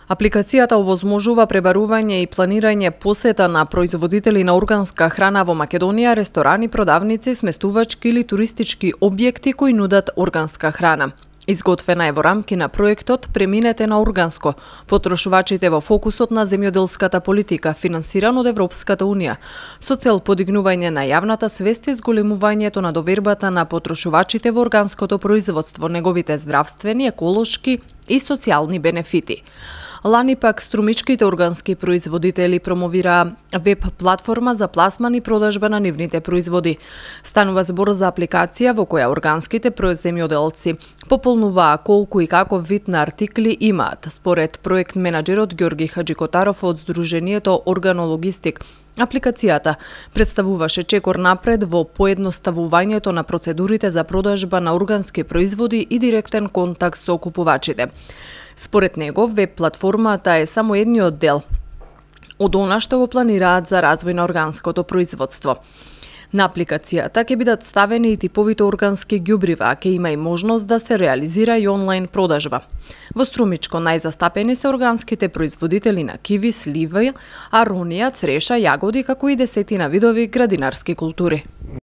Апликацијата овозможува пребарување и планирање посета на производители на органска храна во Македонија, ресторани, продавници, сместувачки или туристички објекти кои нудат органска храна. Изготвена е во рамки на проектот "Преминете на органско", потрошувачите во фокусот на земјоделската политика, финансиран од Европската Унија, со цел подигнување на јавната свест и зголемувањето на довербата на потрошувачите во органското производство, неговите здравствени, еколошки и социјални бенефити. Лани пак струмичките органски производители промовираа веб платформа за пласман и продажба на нивните производи. Станува збор за апликација во која органските земјоделци пополнуваа колку и каков вид на артикли имаат. Според проект менаџерот Ѓорги Хаџикотаров од Сдруженијето Органологистик, апликацијата представуваше чекор напред во поедноставувањето на процедурите за продажба на органски производи и директен контакт со купувачите. Според него, веб платформата е само едниот дел од она што го планираат за развој на органското производство. На апликацијата ќе бидат ставени и типовите органски ѓубрива, а ќе има и можност да се реализира и онлайн продажба. Во струмичко најзастапени се органските производители на киви, сливи, аронија, цреша, јагоди, како и десетина видови градинарски култури.